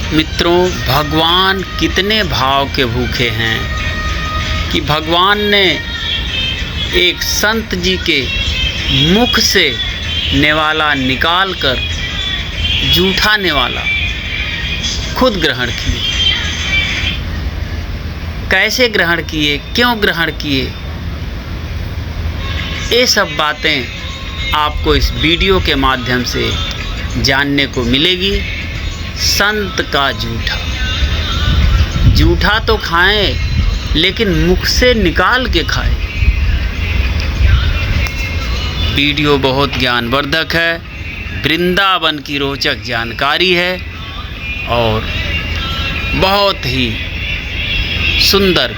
मित्रों, भगवान कितने भाव के भूखे हैं कि भगवान ने एक संत जी के मुख से नेवाला निकालकर जूठा नेवाला खुद ग्रहण किए। कैसे ग्रहण किए, क्यों ग्रहण किए, ये सब बातें आपको इस वीडियो के माध्यम से जानने को मिलेगी। संत का जूठा तो खाएं, लेकिन मुख से निकाल के खाएं। वीडियो बहुत ज्ञानवर्धक है, वृंदावन की रोचक जानकारी है और बहुत ही सुंदर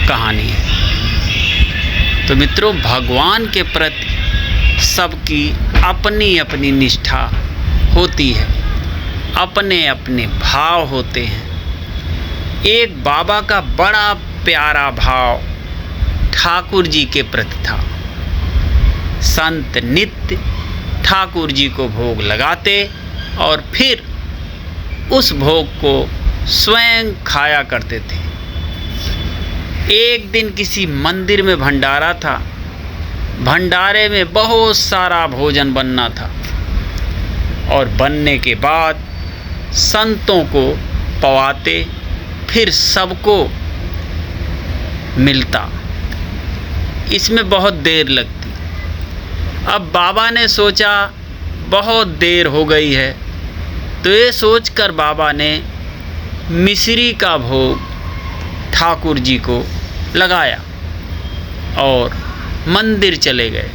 कहानी है। तो मित्रों, भगवान के प्रति सबकी अपनी अपनी निष्ठा होती है, अपने अपने भाव होते हैं। एक बाबा का बड़ा प्यारा भाव ठाकुर जी के प्रति था। संत नित्य ठाकुर जी को भोग लगाते और फिर उस भोग को स्वयं खाया करते थे। एक दिन किसी मंदिर में भंडारा था। भंडारे में बहुत सारा भोजन बनना था और बनने के बाद संतों को पवाते, फिर सबको मिलता। इसमें बहुत देर लगती। अब बाबा ने सोचा बहुत देर हो गई है, तो ये सोचकर बाबा ने मिश्री का भोग ठाकुर जी को लगाया और मंदिर चले गए।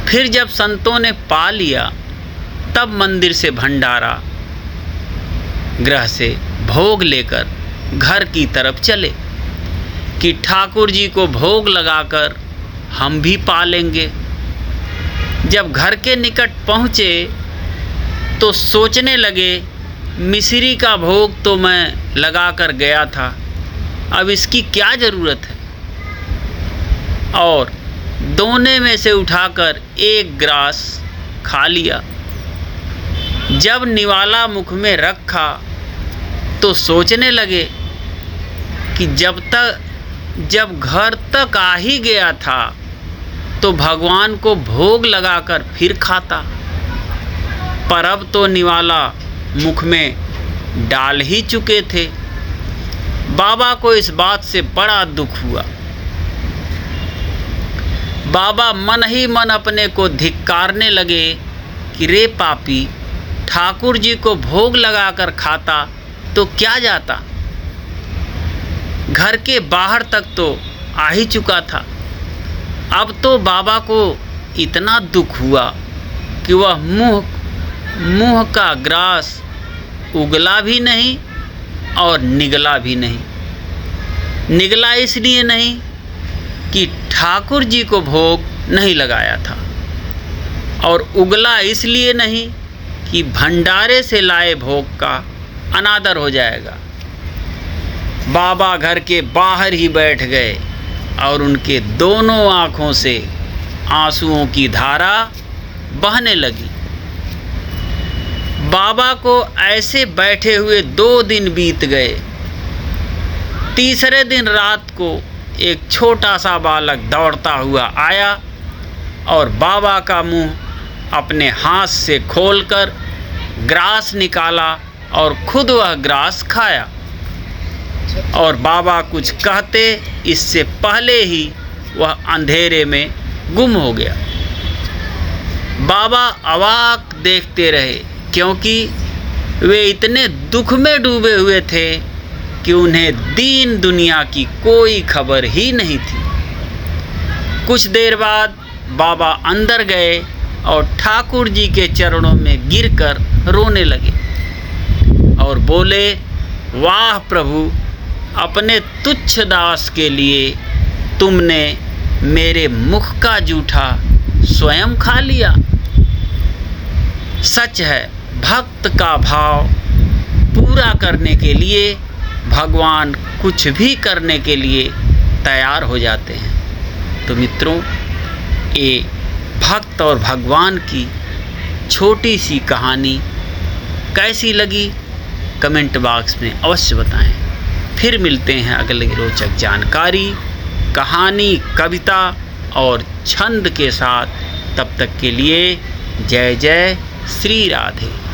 फिर जब संतों ने पा लिया, तब मंदिर से भंडारा गृह से भोग लेकर घर की तरफ चले कि ठाकुर जी को भोग लगाकर हम भी पा लेंगे। जब घर के निकट पहुँचे तो सोचने लगे, मिश्री का भोग तो मैं लगा कर गया था, अब इसकी क्या ज़रूरत है। और दोने में से उठाकर एक ग्रास खा लिया। जब निवाला मुख में रखा तो सोचने लगे कि जब घर तक आ ही गया था तो भगवान को भोग लगाकर फिर खाता, पर अब तो निवाला मुख में डाल ही चुके थे। बाबा को इस बात से बड़ा दुख हुआ। बाबा मन ही मन अपने को धिक्कारने लगे कि रे पापी, ठाकुर जी को भोग लगाकर खाता तो क्या जाता, घर के बाहर तक तो आ ही चुका था। अब तो बाबा को इतना दुख हुआ कि वह मुंह का ग्रास उगला भी नहीं और निगला भी नहीं। निगला इसलिए नहीं कि ठाकुर जी को भोग नहीं लगाया था, और उगला इसलिए नहीं कि भंडारे से लाए भोग का अनादर हो जाएगा। बाबा घर के बाहर ही बैठ गए और उनके दोनों आँखों से आंसुओं की धारा बहने लगी। बाबा को ऐसे बैठे हुए 2 दिन बीत गए। तीसरे दिन रात को एक छोटा सा बालक दौड़ता हुआ आया और बाबा का मुंह अपने हाथ से खोलकर ग्रास निकाला और खुद वह ग्रास खाया। और बाबा कुछ कहते इससे पहले ही वह अंधेरे में गुम हो गया। बाबा अवाक देखते रहे, क्योंकि वे इतने दुख में डूबे हुए थे कि उन्हें दीन दुनिया की कोई खबर ही नहीं थी। कुछ देर बाद बाबा अंदर गए और ठाकुर जी के चरणों में गिरकर रोने लगे और बोले, वाह प्रभु, अपने तुच्छ दास के लिए तुमने मेरे मुख का जूठा स्वयं खा लिया। सच है, भक्त का भाव पूरा करने के लिए भगवान कुछ भी करने के लिए तैयार हो जाते हैं। तो मित्रों, ये भक्त और भगवान की छोटी सी कहानी कैसी लगी कमेंट बॉक्स में अवश्य बताएं। फिर मिलते हैं अगले रोचक जानकारी, कहानी, कविता और छंद के साथ। तब तक के लिए जय जय श्री राधे।